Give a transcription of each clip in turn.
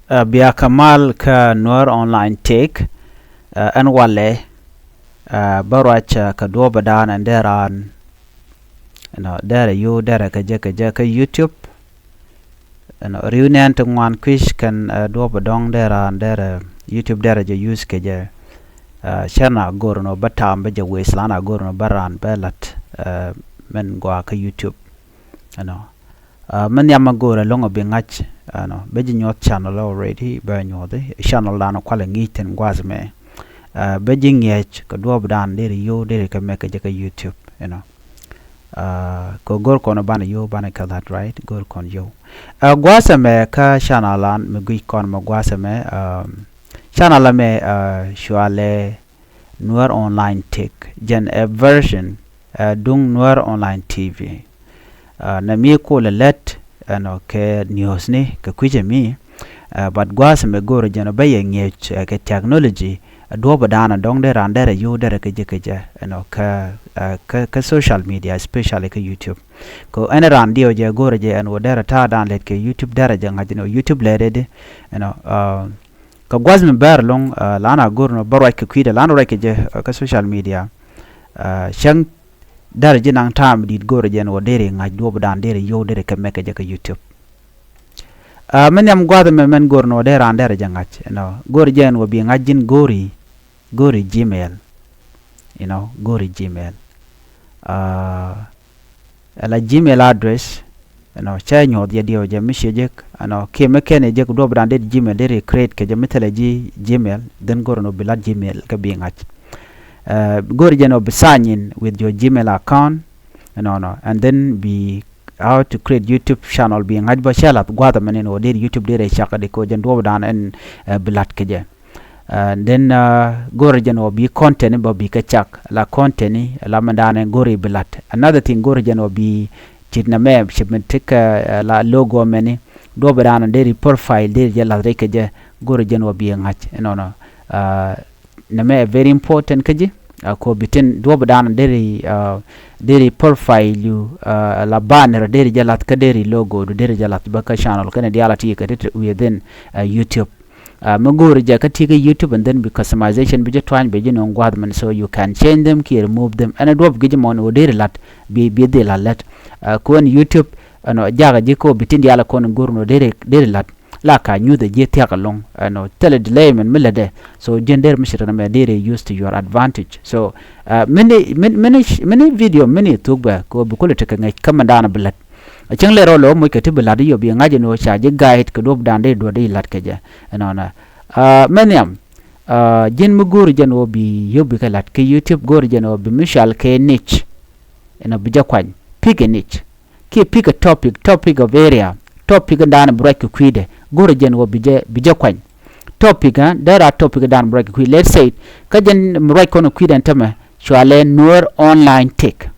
Bia Kamal ka Nuer Online Tech an wale barwach ka do badan and deran dere you dere ka YouTube reunion to one quiz kan do badong deran dere YouTube dere je use ke je shana gorno batam be je weslana gorno baran belat men gwa ka YouTube men yama gora longo be ngach beji nyot channel already be nyode channel dano kwale ngiten gwazme beji ngech ko do dan dere yo dere ka meka je ka YouTube ko gor kono bana yo bana ka that right gor kon yo gwasame ka channel an me gui kon ma gwasame channel me shuale Nuer Online Tech gen a version dung Nuer Online TV na mi ko le let ke news ni ka kuje mi but gwasame gor jeno baye ngech ke technology do badana dong de randere yo dere ke je ka social media especially ka YouTube ko ene randio je gor je an wodere ta dan let ke YouTube dere je ngajino YouTube lede ka gwazme ber long lana gorno barwa ke kwide lana reke je ka social media shang dere je nang tam dit gor je no dere ngaj do badan dere yo dere ke meke je ka YouTube men yam gwazme men gorno de randere je ngaj gor je no bi ngajin gori Gmail gori Gmail la Gmail address cha nyod ya dio je message ke mekene je do brande Gmail de create ke je metale Gmail then gor no bilad Gmail ka bi ngach gor je no sign in with your Gmail account and then be how to create YouTube channel bi ngaj ba shalat gwada menen o de YouTube de chaka de ko je do dan en bilad ke je and then gorijan be content ba bi ka chak la content la mandane gori bilat another thing gorijan be chitna me shipment la logo meni do badana deri profile deri jala reke je gorijan bi ngach na me very important kaji ko bitin do badana deri profile you la banner deri jala ka deri logo deri jala ba ka channel kana diala ti ka within YouTube magori ja ka tiga YouTube and then be customization be twan be no ngwadman so you can change them ki remove them and do gije mon o dere lat be de la lat ko YouTube jaga je ko bitin yala ko ngorno dere lat la ka nyu de je tiaka long tele delay men milade so gender mishra me dere used to your advantage so many video many tugba ko bu ko te ka ngai kamandana bilat chang le rolo mo ke tibe ladi yo bi ngaje no cha je guide ko dob dande do de lat ke je menyam jin mu gor je no bi yo bi ka lat ke YouTube gor je no bi mishal ke niche bi jakwan pick a niche ki pick a topic of area topic dan break kwide gor je no bi jakwan topic there are topic dan break kwide let's say ka jen break kono kwide ntame chwale Nuer Online Tech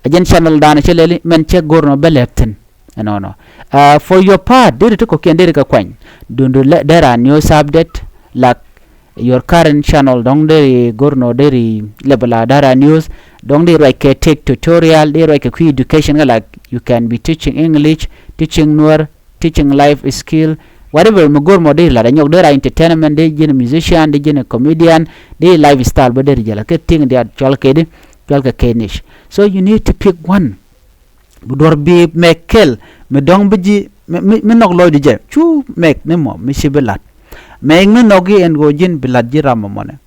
ajen channel dana cheleli men che gorno beletten for your part did to ko kende ka kwan dundu there are news update like your current channel dong de gorno deri lebala dara news dong de like take tutorial de like education like you can be teaching English teaching Nuer teaching life skill whatever mugor model la nyok dera entertainment de jene musician de jene comedian de lifestyle be der jala ke ting de chol kede ka kenish so you need to pick one budor bi mekel me dong biji me nok loy je chu mek ne mo mi sibelat me me nogi en gojin bilad jiram mone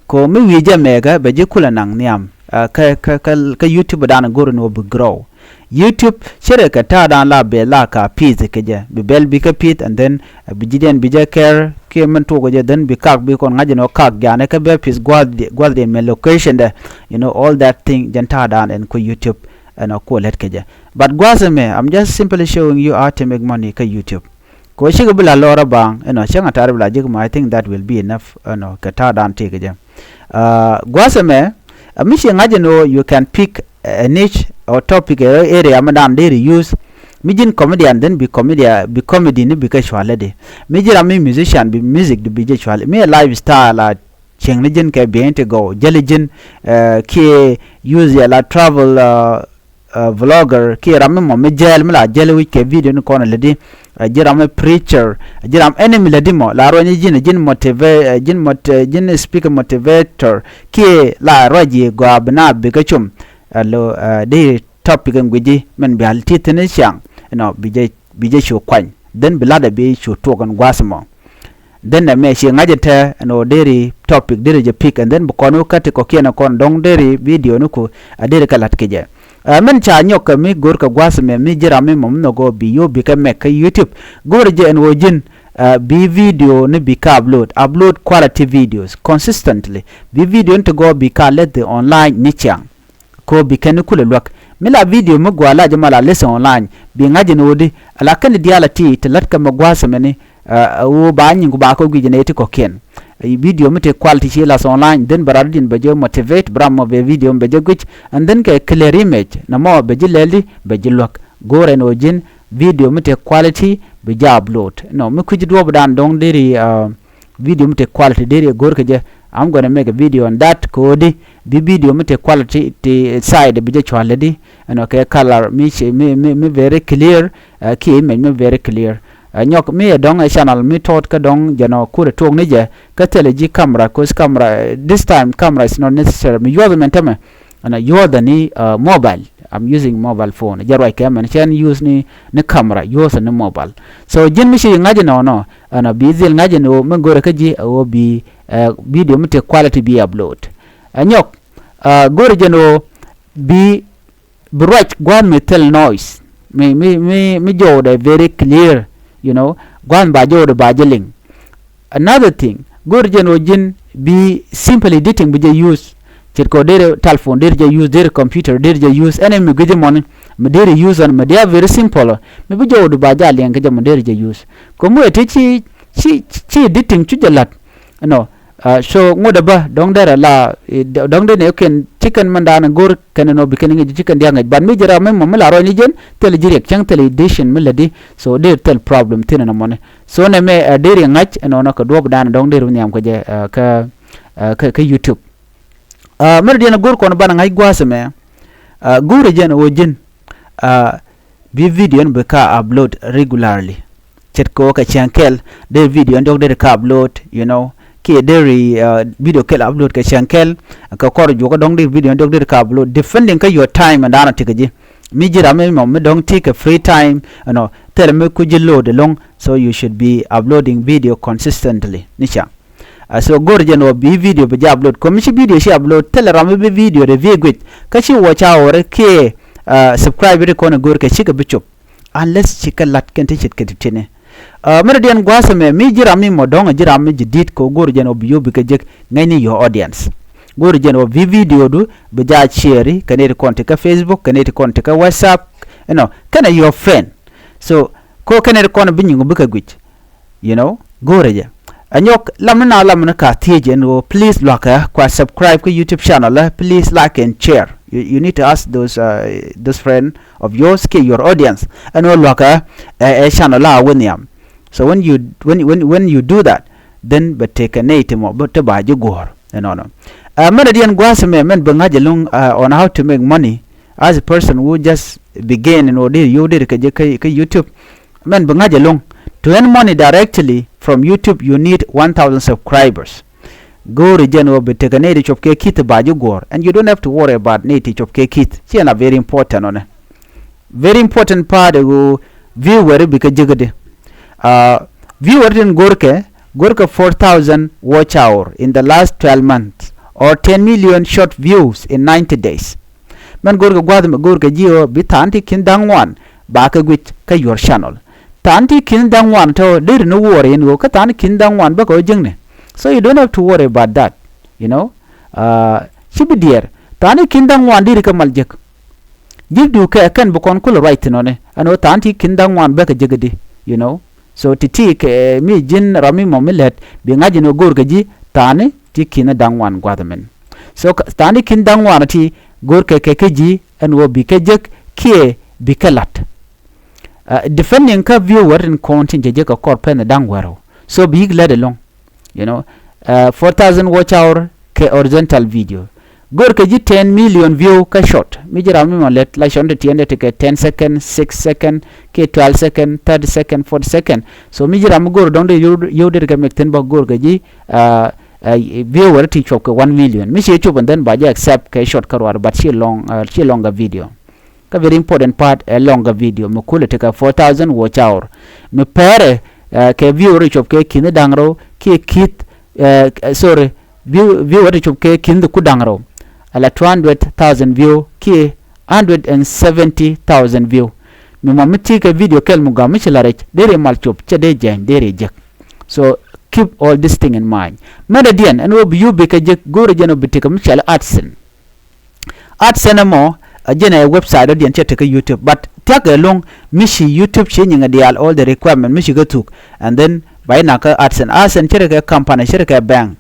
ko me wije mega be je kula nang niam ka YouTube dan gor no bu grow YouTube shere ka ta dan la be la ka pizze ke je be bel bi ka pit and then bijiden bija care ke man to go je then bi kak bi kon ngaje no kak jane ka be pis gwad me location de all that thing janta dan en ko YouTube ko let ke je but gwasame I'm just simply showing you how to make money ka YouTube ko shiga bula lora bang shanga tar bula jigma I think that will be enough ka ta dan te ke je gwasame mishi ngaje no you can pick a niche or topic area madam they use mijin comedian then be comedy ni be ka shwale de mijira mi musician be music de be je shwale me lifestyle cheng legend ka be ente go jeligin ki use la travel vlogger ki ramme mo me jel mala jel wi ke video ni kono ledi jiram preacher jiram enemy la dimo la ro ni jin motivate jin speaker motivator ki la roji go abna be ka chum lo de topic ngwiji men bi halti tene chang no bije show kwan den bilada be show to kan gwasmo den na me shi ngajete no deri topic deri je pick and then bukono kate ko kiena kon dong deri video nuko adere kalat keje men cha nyok mi gor ka gwasme mi jira mi mom no go bi yo bi ka me ka YouTube gor je en wojin bi video ne bi ka upload quality videos consistently bi video to go bi ka let the online nichang ko bi kan kula lok mila video mo gwala jamala lesson online bi ngaje no di ala kan diala ti telat ka mo gwasme ne wo ba nyin ba ko gijene ti ko ken video mete quality shi las online then baradin beje motivate bramo be video beje guch and then ke clear image na mo beje leli beje lok gore no jin video mete quality beje upload no me kuji do dan dong deri video mete quality deri gore ke je I'm going to make a video on that code the video mete quality the side beje chwaledi and okay color me very clear ki image me very clear nyok me dong a channel me thought ka dong jano kure tong ne je ka teleji camera cause camera this time camera is not necessary me use mentame and use the ni mobile I'm using mobile phone jarwai camera can use ni camera use ni mobile so jin mi shi ngaje no ana bizil ngaje no me gore ka ji o bi video mete quality bi upload nyok gore jeno bi bright gwan metal noise me jo de very clear you know gwan ba jo de ba jeling another thing gorjen ojin be simple editing be use chirko dere telephone dere use dere computer dere use any me gije mon me dere use and me they are very simple me be jo de ba ja len ke jam dere use ko mo ete chi editing chu jalat no so ngoda ba dong dere la dong de ne ken chicken mandana gor ken no beginning chicken dia ngaj ban mi jara me mo la ro ni jen tel jirek chang tel edition me ladi so there tel problem tin na mone so ne me dere ngaj no no ko dob dan dong dere nyam ko je ka YouTube mer dia na gor ko no ban ngaj gwase me gor je no jin bi video be ka upload regularly chet ko ka chankel de video ndok de ka upload you know ki deri video kel upload ka chankel ka kor jo ko dong de video dong de ka upload defending ka your time and ana tikaji mi jira me mo me don't take a free time no tell me ku load long so you should be uploading video consistently nisha so gorje no bi video be upload ko mi video shi upload tell ram be video de vigwit ka shi watch hour ke subscribe ko na gor ka shi ka bichop unless shi ka lat kan te shit ka tine mere dian gwasa me mi jira mi mo donga jira mi jidit ko gor jeno biyo bi ka jek ngani your audience gor jeno video du be ja share kanete konte ka Facebook kanete konte ka WhatsApp you know kana your friend so ko kanete kono bi nyingo bi ka gwich you know gore je anyok lamna ka tieje no please like kwa subscribe ko YouTube channel please like and share you need to ask those friend of yours ke your audience and all like a channel la wonyam so when you do that then but take a nate mo but ba je gor no man dian gwase me men banga jelung on how to make money as a person who just begin and order you did ka YouTube men banga jelung to earn money directly from YouTube you need 1000 subscribers go region will be taken native of kit ba je gor and you don't have to worry about native of kit it's a very important on very important part of viewer because jigade viewer in gorka 4000 watch hour in the last 12 months or 10 million short views in 90 days man gorka gwadam gorka jio bitanti kindangwan ba ka gwit ka your channel tanti kindangwan to there no worry in go ka tan kindangwan ba ko jingne so you don't have to worry about that you know shibi dear tani kindangwan dir ka maljek jibdu ka kan bu kon kul right no ne ano tanti kindangwan ba ka jigadi you know so titi ke mi jin rami momilet bi ngaji no gorga ji tani tikina dangwan gwadamen so tani kin dangwan ti gorka ke ji and wo bi ke jek kie bi kalat defending ka viewer in content je ka korpen dangwaro so big let along you know 4000 watch hour ke horizontal video gor ka ji 10 million view ka short mi jira mi let la shonde tiende te ke 10 second 6 second ke 12 second 30 second 40 second so mi jira mi gor donde yoder ka mekten ba gor ka ji viewer ti chop ka 1 million mi she chop and then ba ja accept ka short karwar but she longer video ka very important part a longer video mo kule te ka 4000 watch hour mi pere ke viewer chop ke kin dangro ke kit sorry viewer chop ke kin ku dangro ala 200,000 view ki 170,000 view mi mamiti ka video kel mu ga michlarech dere mal chop che de jen dere jek so keep all this thing in mind medadian and will you be ka jek gore jeno bitika michal adsen mo jena website odian che ka YouTube but take along mishi YouTube che nyinga dial all the requirement mishi go took and then by na ka adsen che ka company che ka bank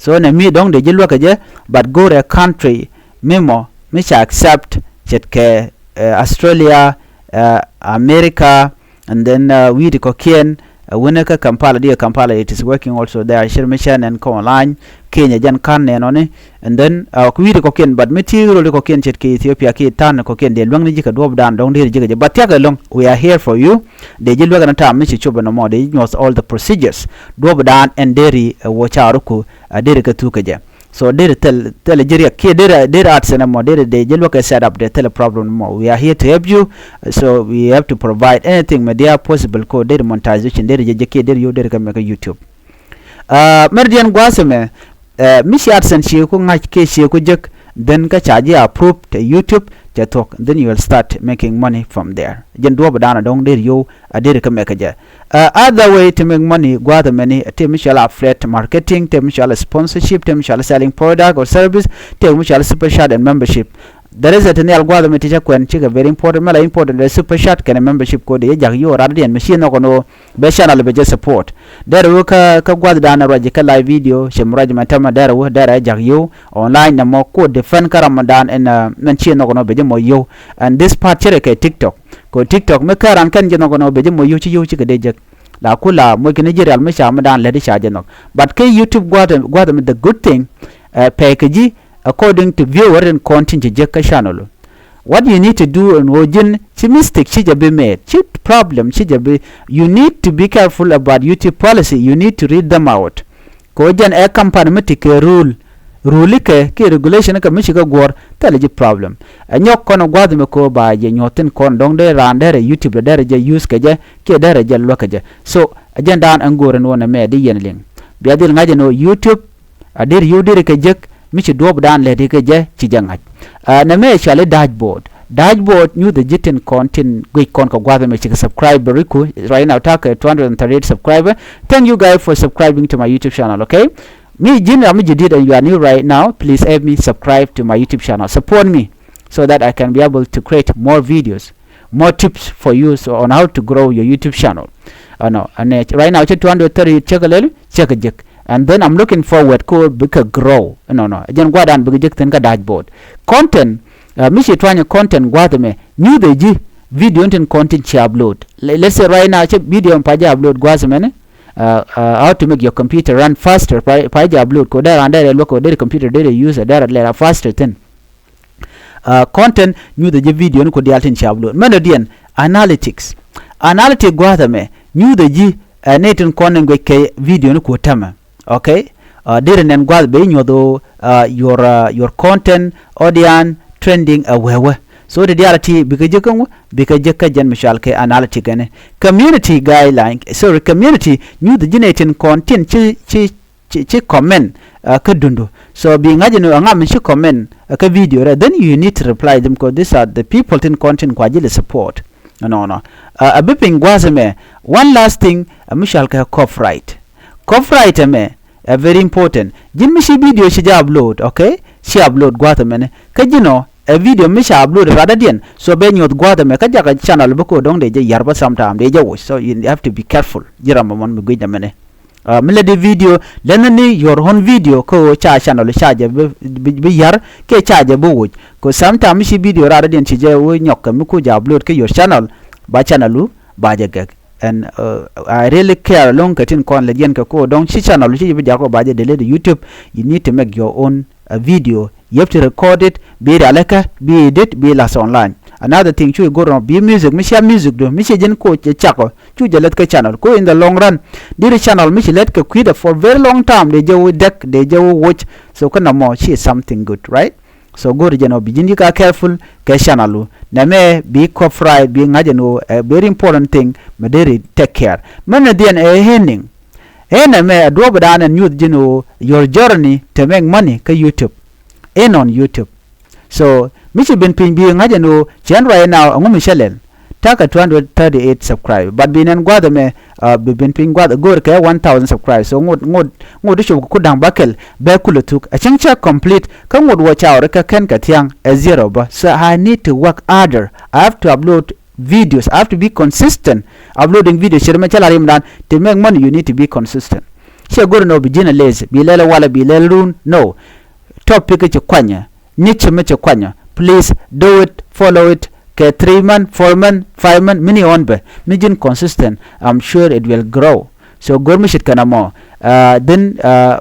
so na mi dong de jilwa ka je but go a country memo mishi accept chet ke Australia America and then we the kokien wineka Kampala dia Kampala it is working also there Shirmishan and online Kenya jan kan nenone and then we the kokien but material the kokien chet ke Ethiopia ke tan kokien de lwang ni jika dob dan dong de jika but yaga long we are here for you de jilwa kana ta mishi choba no more de knows all the procedures dob dan and deri wacharuku deri ka tuka je so dere tell Nigeria ke dere arts and more dere de jelo ka set up the tele problem more we are here to help you so we have to provide anything media possible ko dere monetization dere je ke dere yo dere ka make YouTube merdian gwaseme mishi arts and shi ko ngak ke shi ko jek then ka charge approve to YouTube to talk then you will start making money from there jen do badana dong dere yo dere ka make je other way to make money gwada many temishal affiliate marketing temishal sponsorship temishal selling product or service temishal super chat and membership there is a tenel gwada meticha kwen chiga very important mala important the super chat can membership code ye jag yo radian machine no kono be channel be support there wo ka gwada dana raji ka live video shemraji matama there wo there jag yo online na mo code the fan karamadan and nanchi no kono be mo yo and this part chere ka TikTok ko TikTok me karan kan jeno kono be mo yo chi ka de jag la kula mo ke Nigeria me sha madan le de sha jeno but ke YouTube gwada me the good thing package according to viewer and content jeka channel what you need to do and wojin chi mistake chi be made chi problem chi be you need to be careful about YouTube policy you need to read them out ko jan a company metike rule ke regulation ka mishi ka gor tale problem nyok kono gwadu me ko ba je nyoten kon dong de randere YouTube de je use ke je ke dere je lo ke je so ajandan angoren wona me de yenling biadil ngaje no YouTube adir yudir ke jek michi dob dan le de ke je ci jangat na me chale dashboard new the jitin content gwe kon ko gwadu me ci subscribe riku right now tak 238 subscriber thank you guys for subscribing to my YouTube channel okay me Jimmy Amijidid and you are new right now please help me subscribe to my YouTube channel support me so that I can be able to create more videos more tips for you so on how to grow your YouTube channel and right now 230 check jek and then I'm looking forward to grow again go dan big ten ka dashboard content mishi twanya content gwada me new the ji video and content she upload let's say right now video on page upload gwada me how to make your computer run faster page upload ko there and there local there computer there user there later faster then content new the video ko di altin she upload melodian analytics gwada me new the ji netin content ke video ko tama okay there and gwada be nyodo your content audience trending awewe so the reality because jeka jan mishal ke analytic ne community guideline sorry community new the generating content chi comment ka dundo so being ajino anga mishi comment ka video then you need to reply them because these are the people in content kwa jile support no a biping gwazeme one last thing mishal ka copyright me very important jimishi video shi upload okay she upload gwazeme ka jino a video misha upload rather than so ben you gwada me ka jaga channel bako dong de je yarba sometime de je so you have to be careful jirama mon mi gida mene melody video lenani your own video ko cha channel cha je bi yar ke cha je bo ko sometime shi video rather than je wo nyok mi ko ja upload ke your channel ba channelu ba je gag and I really care long katin kon legend ko dong shi channel shi bi ja ko ba je de YouTube you need to make your own video you have to record it, be it alaka, be edit, be last online. Another thing, you go on be music, misha music do, misha jen ko chako, chu let ka channel, ko in the long run, diri channel misha let ka quit for very long time, they just deck, they just watch, so kana more, she is something good, right? So go to jeno bijindi ka careful ka channel na me be copyright be ngajeno a very important thing, maderi take care. Man den a henning. Ena me a drop down and youth your journey to make money ka YouTube. On YouTube. So Michi bin pin bi ngajeno chen right now ngum shelen taka 238 subscribe but bin en gwada me bin pin gwada go ka 1000 subscribe so ngod shu ku dang bakel be kulutuk a changcha complete kan ngod watch out ka ken ka tiang a zero ba so I need to work harder. I have to upload videos. I have to be consistent uploading videos shirma chala rim dan to make money. You need to be consistent. She go no be jina lazy bi lela wala bi lelun no topic che kwanya niche me che kwanya. Please do it, follow it. Okay, 3 months, 4 months, 5 months, mini on be. Mijin consistent. I'm sure it will grow. So gormi shit kana mo. Then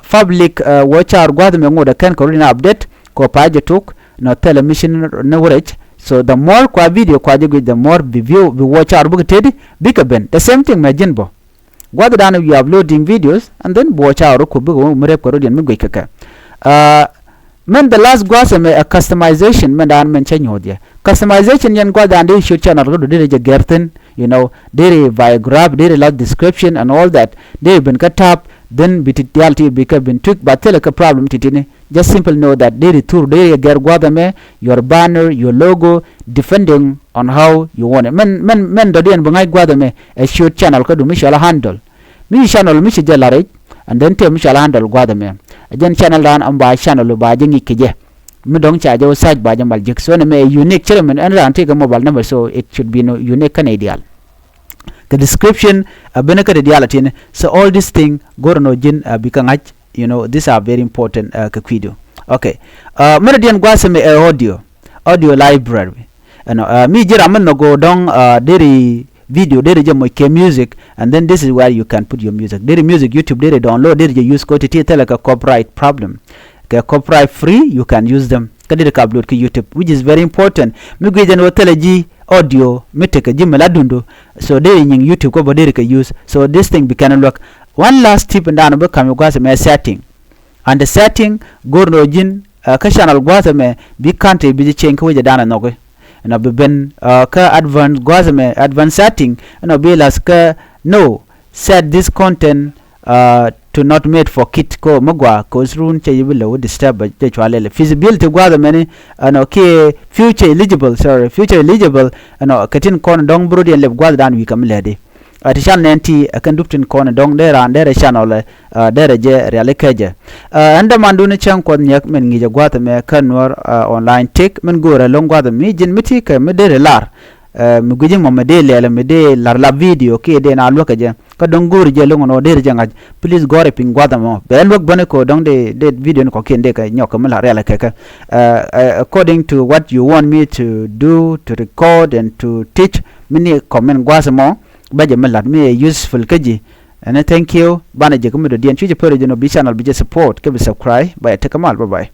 public watch our gwada me ngoda kan korina update ko paje tuk no television no worech. So the more kwa video kwa jigwe the more view we watch our book tedi bika ben. The same thing majin bo. Gwada dana you uploading videos and then watch our ko bigo mrep ko rodian migwe kaka. Man the last gwasa me a customization man dan men chanyo dia. Customization yan gwada and shoot channel go dire je gerten, you know, dire by grab, dire lot description and all that. They been cut up, then bititiality become been took but tell a problem titine. Just simple know that dire tour dire ger gwada me your banner, your logo depending on how you want it. Men do den bangai gwada me a shoot channel ko do mishala handle. Mi channel mi jela and then tell mishala handle gwada me. Again channel dan amba channel ba jingi kije mi dong cha jo search ba jambal jik so me unique chairman and ran take a mobile number so it should be no unique canadian the description benaka de dialatin so all this thing go no jin bikangach you know these are very important video. Okay meridian gwase me audio library and mi jira man no go dong deri video there is a music and then this is where you can put your music. There is music YouTube there download there you use ko tell like a copyright problem. Okay, copyright free you can use them. Kadire ka upload to YouTube which is very important. Mi gwe jan woteleji audio miteka jimela dundo so there in YouTube ko bodere ka use so this thing can look. One last tip and dan be kam gwasa me setting. And the setting go no jin ka channel gwasa me bi country bi change ko je dana nogo. Na ben ka advanced gwazame advanced setting no be las ka no set this content to not made for kit ko magwa ko run che yibilo disturb je chwalele feasibility gwazame ni no ke future eligible no katin kon dong brodi le gwaz dan wi kam lede artisan nenti kan duptin kon dong dera andere channel dere je realikeje anda mandune chan kon nyak men ngije gwata me kan Nuer Online Tech men gore long gwata mi jin miti ka me dere lar mi gujin mo me de lele me de lar la video ke de na lokaje ka dong gori je longo no dere jangaj please gore ping gwata mo be lok bone ko dong de video ko kende ka nyoka me la realike ka according to what you want me to do to record and to teach mini comment gwasa mo baje melat me useful kaji and thank you bana je ko me do dien chuje pere no bi channel bi je support ke bi subscribe bye take a mal bye bye.